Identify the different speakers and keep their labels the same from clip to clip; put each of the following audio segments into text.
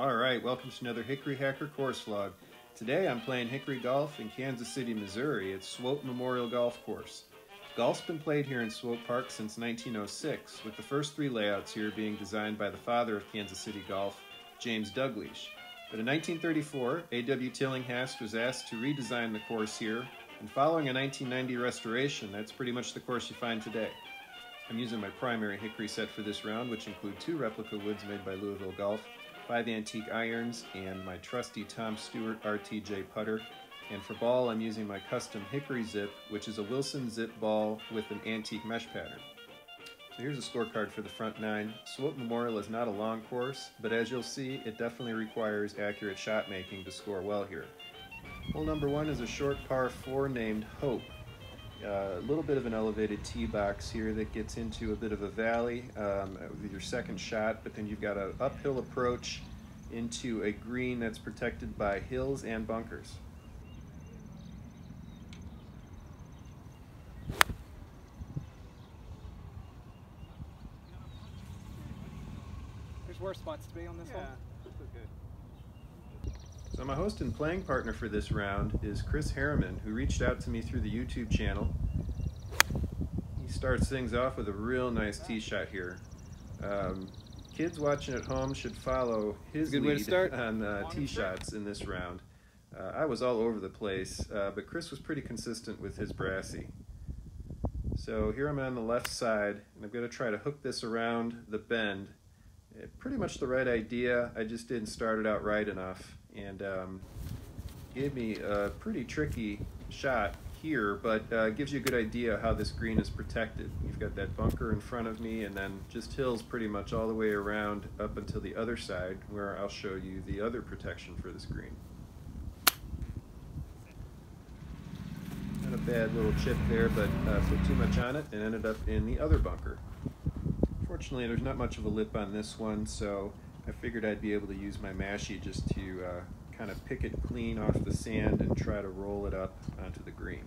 Speaker 1: Alright, welcome to another Hickory Hacker course vlog. Today I'm playing Hickory Golf in Kansas City, Missouri at Swope Memorial Golf Course. Golf's been played here in Swope Park since 1906, with the first three layouts here being designed by the father of Kansas City Golf, James Douglas. But in 1934, A.W. Tillinghast was asked to redesign the course here, and following a 1990 restoration, that's pretty much the course you find today. I'm using my primary hickory set for this round, which include 2 replica woods made by Louisville Golf, 5 antique irons, and my trusty Stewart RTJ putter. And for ball, I'm using my custom Hickory Zip, which is a Wilson zip ball with an antique mesh pattern. So here's a scorecard for the front 9. Swope Memorial is not a long course, but as you'll see, it definitely requires accurate shot making to score well here. Hole number 1 is a short par 4 named Hope. A little bit of an elevated tee box here that gets into a bit of a valley with your second shot, but then you've got an uphill approach into a green that's protected by hills and bunkers.
Speaker 2: There's worse spots to be on this hole.
Speaker 1: That's okay. So my host and playing partner for this round is Chris Harriman, who reached out to me through the YouTube channel. He starts things off with a real nice tee shot here. Kids watching at home should follow his lead on tee shots in this round. I was all over the place, but Chris was pretty consistent with his Brassie. So here I'm on the left side, and I'm going to try to hook this around the bend. Pretty much the right idea, I just didn't start it out right enough, and gave me a pretty tricky shot here, but gives you a good idea how this green is protected. You've got that bunker in front of me, and then just hills pretty much all the way around up until the other side, where I'll show you the other protection for this green. Not a bad little chip there, but put too much on it and ended up in the other bunker. Fortunately, there's not much of a lip on this one, so I figured I'd be able to use my mashie just to kind of pick it clean off the sand and try to roll it up onto the green.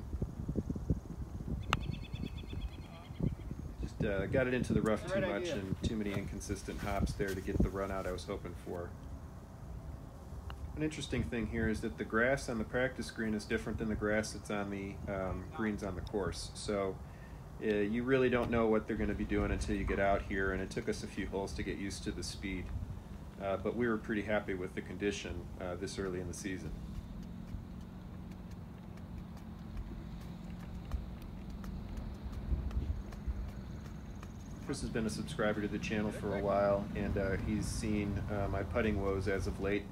Speaker 1: Just got it into the rough too much and too many inconsistent hops there to get the run out I was hoping for. An interesting thing here is that the grass on the practice green is different than the grass that's on the greens on the course. So you really don't know what they're going to be doing until you get out here, and it took us a few holes to get used to the speed. But we were pretty happy with the condition this early in the season. Chris has been a subscriber to the channel for a while, and he's seen my putting woes as of late.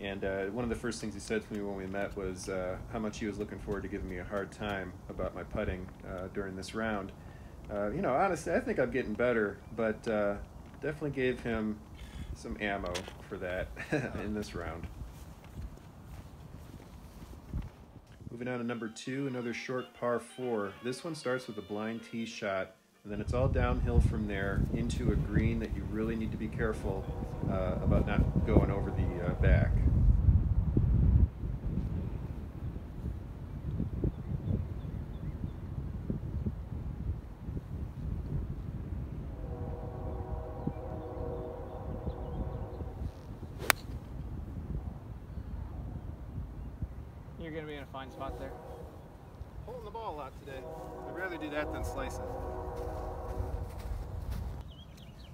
Speaker 1: And one of the first things he said to me when we met was how much he was looking forward to giving me a hard time about my putting during this round. You know, honestly, I think I'm getting better, but definitely gave him some ammo for that in this round. Moving on to number 2, another short par 4. This one starts with a blind tee shot, and then it's all downhill from there into a green that you really need to be careful about not going over the back.
Speaker 2: You're going to be in a fine spot there.
Speaker 1: Holding the ball a lot today. I'd rather do that than slice it.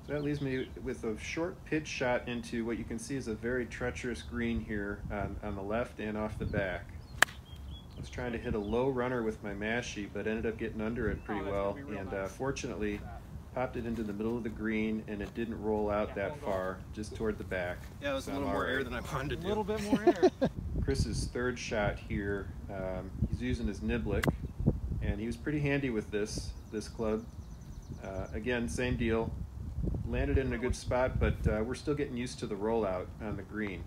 Speaker 1: So that leaves me with a short pitch shot into what you can see is a very treacherous green here on the left and off the back. I was trying to hit a low runner with my mashie, but ended up getting under it pretty well, and fortunately popped it into the middle of the green, and it didn't roll out that far, just toward the back. Yeah, it was a little more air than I wanted to do.
Speaker 2: A little bit more air.
Speaker 1: Chris's third shot here, he's using his niblick, and he was pretty handy with this club. Again, same deal. Landed in a good spot, but we're still getting used to the rollout on the green.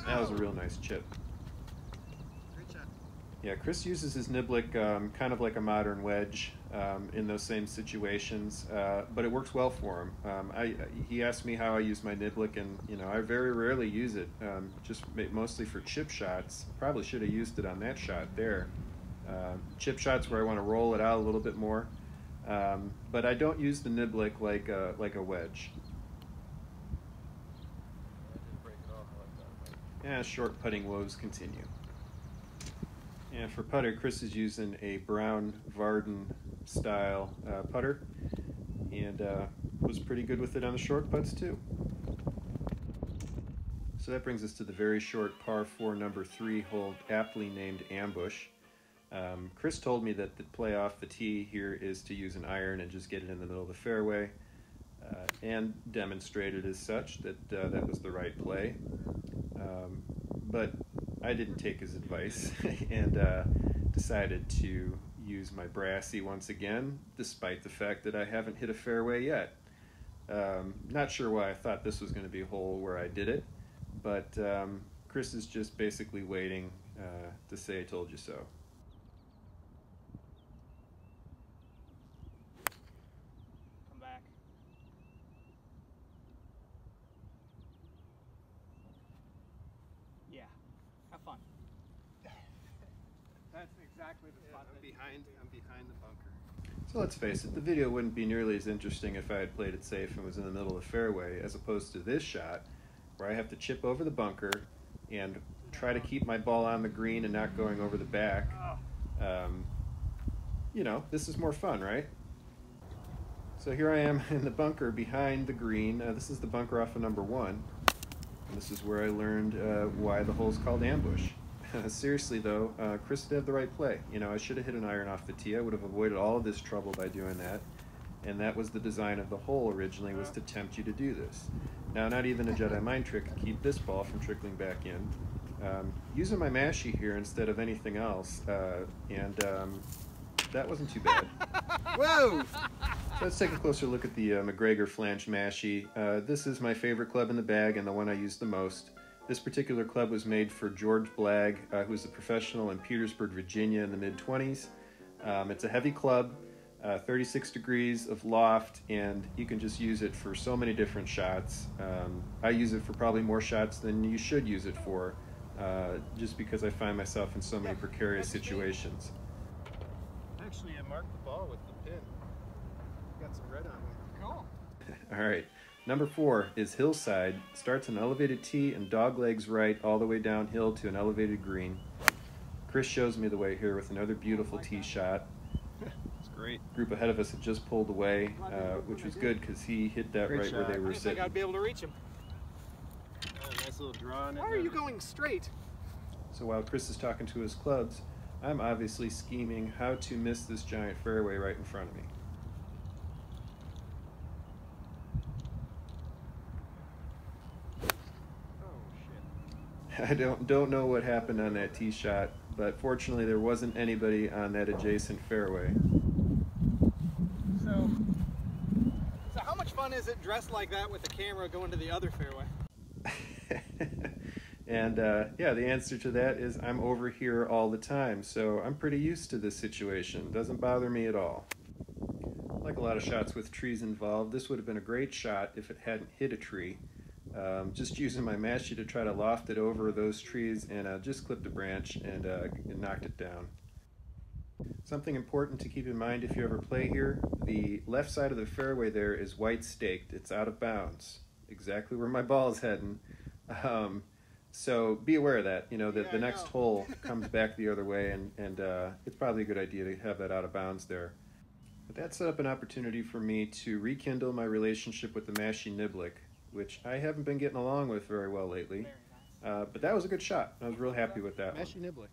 Speaker 1: That was a real nice chip.
Speaker 3: Great shot.
Speaker 1: Yeah, Chris uses his niblick kind of like a modern wedge in those same situations, but it works well for him. He asked me how I use my niblick, and you know, I very rarely use it, just mostly for chip shots. Probably should have used it on that shot there. Chip shots where I want to roll it out a little bit more. But I don't use the niblick like a wedge. and short putting woes continue. And for putter, Chris is using a brown Varden style putter, and was pretty good with it on the short putts too. So that brings us to the very short par 4 number 3 hole, aptly named Ambush. Chris told me that the play off the tee here is to use an iron and just get it in the middle of the fairway, and demonstrated as such that that was the right play. But I didn't take his advice and decided to use my Brassie once again, despite the fact that I haven't hit a fairway yet. Not sure why I thought this was going to be a hole where I did it, but Chris is just basically waiting to say I told you so.
Speaker 2: Come back. Yeah, have fun. That's exactly the spot.
Speaker 1: I'm behind the bunker. So let's face it, the video wouldn't be nearly as interesting if I had played it safe and was in the middle of the fairway, as opposed to this shot, where I have to chip over the bunker and try to keep my ball on the green and not going over the back. You know, this is more fun, right? So here I am in the bunker behind the green. This is the bunker off of number 1. And this is where I learned why the hole's called Ambush. Seriously though, Chris did have the right play. You know, I should have hit an iron off the tee. I would have avoided all of this trouble by doing that. And that was the design of the hole originally, was to tempt you to do this. Now, not even a Jedi mind trick could keep this ball from trickling back in. Using my mashie here instead of anything else, and that wasn't too bad.
Speaker 3: Whoa!
Speaker 1: So let's take a closer look at the MacGregor flanged mashie. This is my favorite club in the bag and the one I use the most. This particular club was made for George Blagg, who was a professional in Petersburg, Virginia in the mid-20s. It's a heavy club, 36 degrees of loft, and you can just use it for so many different shots. I use it for probably more shots than you should use it for, just because I find myself in so many precarious situations.
Speaker 3: Actually, I marked the ball with the pin. Got some red on it.
Speaker 2: Cool.
Speaker 1: All right. Number 4 is Hillside. Starts an elevated tee and dog legs right all the way downhill to an elevated green. Chris shows me the way here with another beautiful tee shot.
Speaker 3: It's great.
Speaker 1: Group ahead of us had just pulled away, which was good because he hit that
Speaker 3: Great
Speaker 1: right
Speaker 3: shot.
Speaker 1: where they
Speaker 2: I
Speaker 1: were
Speaker 2: didn't think
Speaker 1: sitting.
Speaker 2: I'd be able to reach him.
Speaker 3: Oh, nice little draw on it.
Speaker 2: Why are you going straight?
Speaker 1: So while Chris is talking to his clubs, I'm obviously scheming how to miss this giant fairway right in front of me. I don't know what happened on that tee shot, but fortunately there wasn't anybody on that adjacent fairway.
Speaker 2: So how much fun is it dressed like that with the camera going to the other fairway?
Speaker 1: And yeah, the answer to that is I'm over here all the time, so I'm pretty used to this situation. Doesn't bother me at all. Like a lot of shots with trees involved, this would have been a great shot if it hadn't hit a tree. Just using my mashie to try to loft it over those trees, and just clipped a branch and knocked it down. Something important to keep in mind if you ever play here, the left side of the fairway there is white staked. It's out of bounds, exactly where my ball is heading. So be aware of that, you know, that the next hole comes back the other way, and it's probably a good idea to have that out of bounds there. But that set up an opportunity for me to rekindle my relationship with the mashie niblick, which I haven't been getting along with very well lately. But that was a good shot. I was real happy with that one.
Speaker 3: Mashie niblick.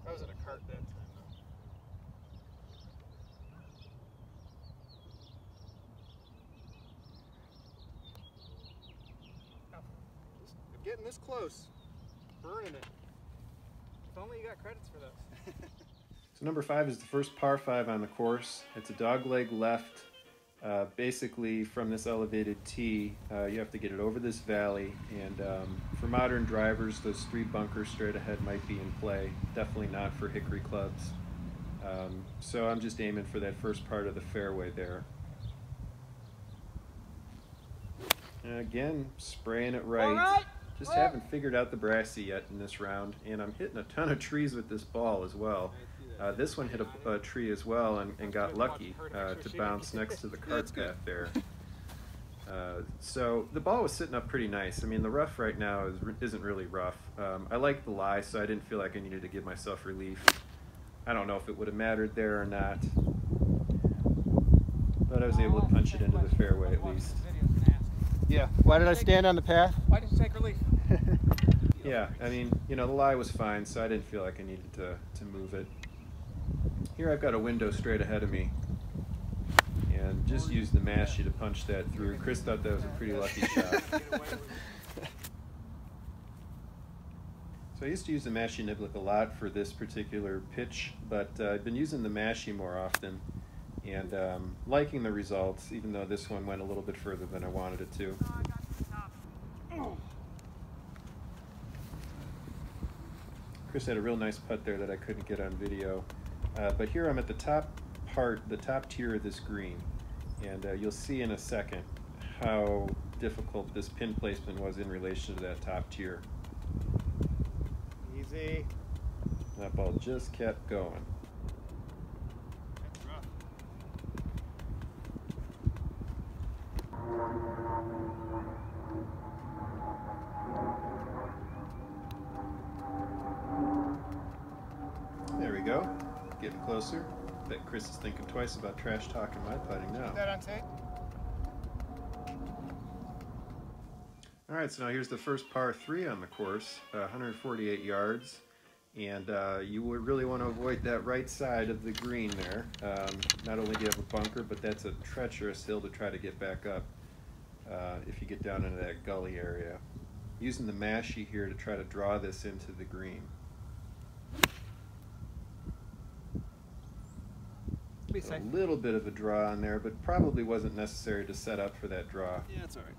Speaker 3: I was in a cart that time, though. I'm getting this close. Burning it.
Speaker 2: If only you got credits for those.
Speaker 1: So number 5 is the first par 5 on the course. It's a dogleg left, Basically, from this elevated tee, you have to get it over this valley, and for modern drivers, those 3 bunkers straight ahead might be in play. Definitely not for Hickory clubs. So I'm just aiming for that first part of the fairway there. And again, spraying it right. Just haven't figured out the Brassie yet in this round, and I'm hitting a ton of trees with this ball as well. This one hit a tree as well and got lucky to bounce next to the cart path there. So the ball was sitting up pretty nice. I mean, the rough right now isn't really rough. I like the lie, so I didn't feel like I needed to give myself relief. I don't know if it would have mattered there or not, but I was able to punch it into the fairway at least.
Speaker 2: Yeah. Why did I stand on the path?
Speaker 4: Why did you take relief?
Speaker 1: Yeah, I mean, you know, the lie was fine, so I didn't feel like I needed to move it. Here I've got a window straight ahead of me, and just used the mashie to punch that through. Chris thought that was a pretty lucky shot. So I used to use the mashie niblick a lot for this particular pitch, but I've been using the mashie more often, and liking the results, even though this one went a little bit further than I wanted it to. Chris had a real nice putt there that I couldn't get on video. But here I'm at the top tier of this green, and you'll see in a second how difficult this pin placement was in relation to that top tier.
Speaker 2: Easy.
Speaker 1: That ball just kept going.
Speaker 2: That's rough.
Speaker 1: There we go. Getting closer. Bet Chris is thinking twice about trash talking my putting now.
Speaker 2: Is that on tape?
Speaker 1: All right, so now here's the first par 3 on the course, 148 yards, and you would really want to avoid that right side of the green there. Not only do you have a bunker, but that's a treacherous hill to try to get back up if you get down into that gully area. Using the mashie here to try to draw this into the green. A little bit of a draw on there, but probably wasn't necessary to set up for that draw.
Speaker 2: Yeah, that's all right.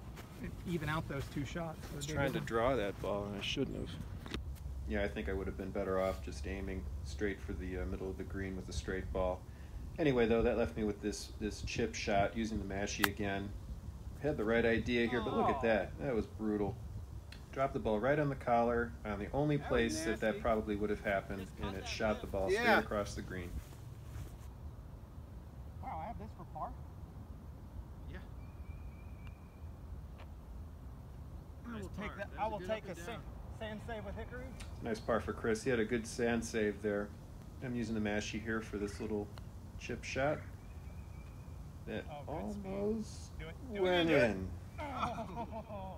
Speaker 4: Even out those 2 shots.
Speaker 1: I was trying to draw that ball, and I shouldn't have. Yeah, I think I would have been better off just aiming straight for the middle of the green with a straight ball. Anyway, though, that left me with this chip shot using the mashie again. Had the right idea here, but look at that. That was brutal. Dropped the ball right on the collar, on the only place that probably would have happened, and it shot the ball straight across the green.
Speaker 4: Wow, I have this for par?
Speaker 2: Yeah.
Speaker 4: I will take a sand save with Hickory.
Speaker 1: Nice par for Chris. He had a good sand save there. I'm using the mashie here for this little chip shot. That almost went in.
Speaker 4: Oh.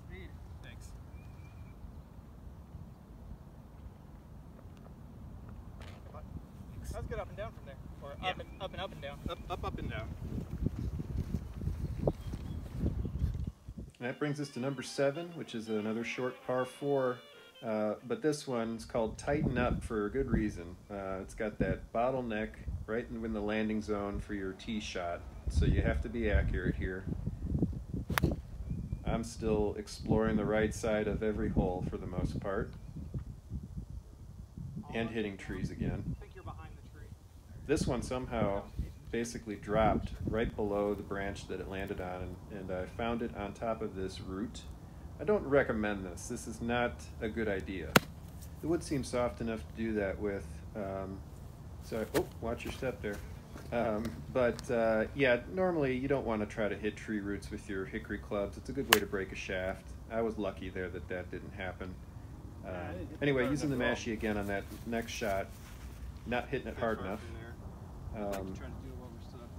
Speaker 4: Speed.
Speaker 2: Thanks.
Speaker 4: Let's get up and down from there. Or up and down.
Speaker 2: Up and down.
Speaker 1: That brings us to number 7, which is another short par 4. But this one's called Tighten Up for a good reason. It's got that bottleneck right in the landing zone for your tee shot, so you have to be accurate here. I'm still exploring the right side of every hole for the most part, and hitting trees again.
Speaker 4: I think you're behind the tree.
Speaker 1: This one somehow basically dropped right below the branch that it landed on, and I found it on top of this root. I don't recommend this. This is not a good idea. The wood seems soft enough to do that with, watch your step there. Yeah, normally you don't want to try to hit tree roots with your hickory clubs. It's a good way to break a shaft. I was lucky there that didn't happen. Anyway, using the mashie again on that next shot, not hitting it hard enough.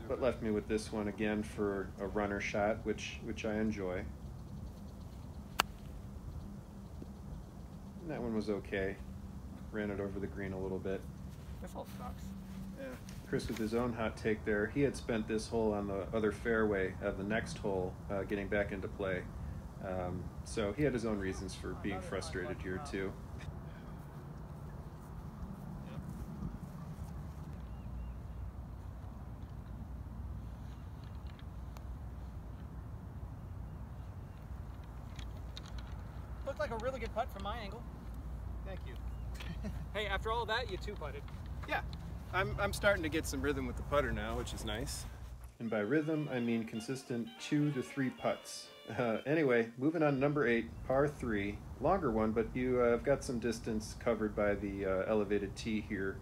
Speaker 1: But left me with this one again for a runner shot, which I enjoy. And that one was okay. Ran it over the green a little bit.
Speaker 4: This hole sucks.
Speaker 2: Yeah.
Speaker 1: Chris with his own hot take there. He had spent this hole on the other fairway of the next hole getting back into play. So he had his own reasons for being frustrated here too.
Speaker 2: looked like a really good putt from my angle.
Speaker 3: Thank you.
Speaker 4: Hey, after all that, you two-putted.
Speaker 3: Yeah, I'm starting to get some rhythm with the putter now, which is nice.
Speaker 1: And by rhythm, I mean consistent 2 to 3 putts. Anyway, moving on to number 8, par 3. Longer one, but you have got some distance covered by the elevated tee here.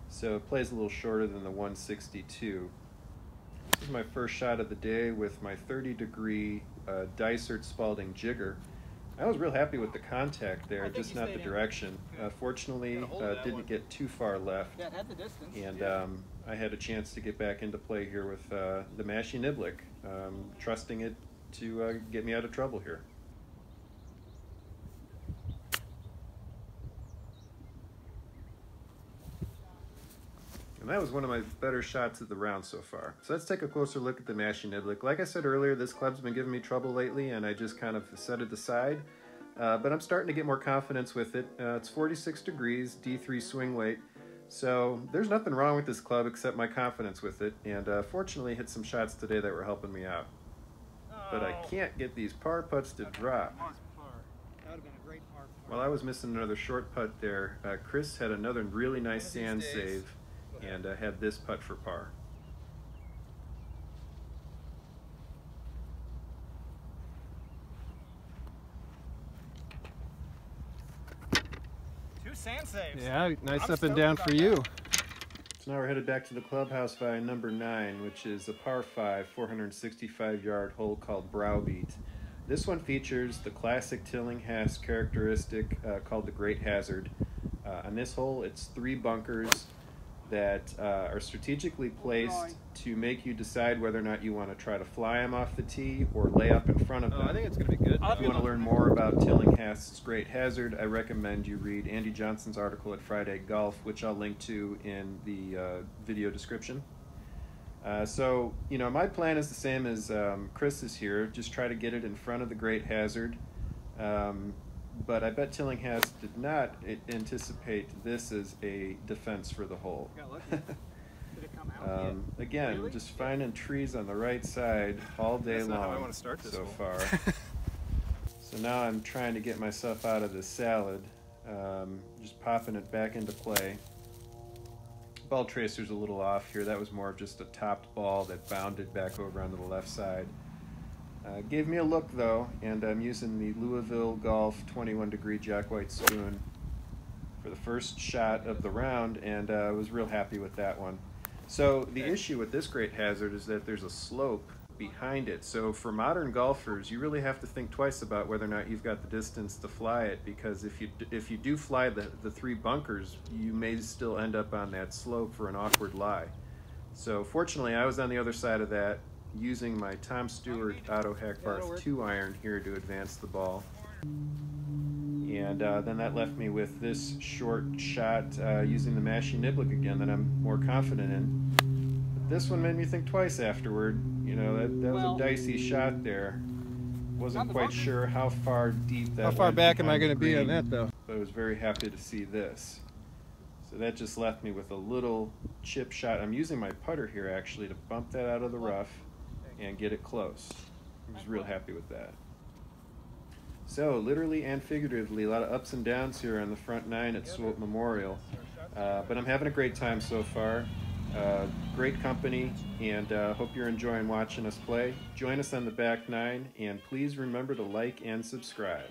Speaker 1: So it plays a little shorter than the 162. This is my first shot of the day with my 30-degree Dysart Spalding jigger. I was real happy with the contact there, just not the direction. Fortunately, didn't get too far left.
Speaker 2: Yeah, it had the distance.
Speaker 1: And I had a chance to get back into play here with the mashie niblick, trusting it to get me out of trouble here. And that was one of my better shots of the round so far. So let's take a closer look at the mashie niblick. Like I said earlier, this club's been giving me trouble lately, and I just kind of set it aside. But I'm starting to get more confidence with it. It's 46 degrees, D3 swing weight. So there's nothing wrong with this club except my confidence with it. And fortunately hit some shots today that were helping me out. But I can't get these par putts to drop.
Speaker 2: That would have been a great par.
Speaker 1: Well, I was missing another short putt there. Chris had another really nice sand save and had this putt for par.
Speaker 2: Two sand saves.
Speaker 3: Yeah, nice
Speaker 2: I'm
Speaker 3: up and
Speaker 2: stoked
Speaker 3: down
Speaker 2: about
Speaker 3: for you.
Speaker 1: So now we're headed back to the clubhouse by number 9, which is a par 5, 465-yard hole called Browbeat. This one features the classic Tillinghast characteristic called the Great Hazard. On this hole, it's 3 bunkers that are strategically placed to make you decide whether or not you want to try to fly them off the tee or lay up in front of them.
Speaker 3: I think it's going to be good.
Speaker 1: If you want to learn more about Tillinghast's Great Hazard, I recommend you read Andy Johnson's article at Friday Golf, which I'll link to in the video description. So, you know, my plan is the same as Chris's here. Just try to get it in front of the Great Hazard. But I bet Tillinghast did not anticipate this as a defense for the hole.
Speaker 2: Got lucky. Did it come out?
Speaker 1: Again,
Speaker 2: Really?
Speaker 1: just finding trees on the right side all day
Speaker 3: That's
Speaker 1: long
Speaker 3: not how I want to start this
Speaker 1: so
Speaker 3: hole.
Speaker 1: far. So now I'm trying to get myself out of this salad, just popping it back into play. Ball tracer's a little off here. That was more of just a topped ball that bounded back over onto the left side. Gave me a look though, and I'm using the Louisville Golf 21-degree Jack White spoon for the first shot of the round, and I was real happy with that one. So the issue with this Great Hazard is that there's a slope behind it. So for modern golfers, you really have to think twice about whether or not you've got the distance to fly it, because if you do fly the 3 bunkers, you may still end up on that slope for an awkward lie. So fortunately, I was on the other side of that, using my Tom Stewart Auto Hack Barth 2 iron here to advance the ball. And then that left me with this short shot using the mashie niblick again that I'm more confident in. But this one made me think twice afterward. You know, that was a dicey shot there. Wasn't quite sure how far deep that
Speaker 3: How far
Speaker 1: went
Speaker 3: back am I
Speaker 1: behind
Speaker 3: going to
Speaker 1: the
Speaker 3: be on
Speaker 1: green,
Speaker 3: that, though?
Speaker 1: but I was very happy to see this. So that just left me with a little chip shot. I'm using my putter here actually to bump that out of the rough and get it close. I was real happy with that. So literally and figuratively, a lot of ups and downs here on the front 9 at Swope Memorial. But I'm having a great time so far. Great company, and hope you're enjoying watching us play. Join us on the back 9, and please remember to like and subscribe.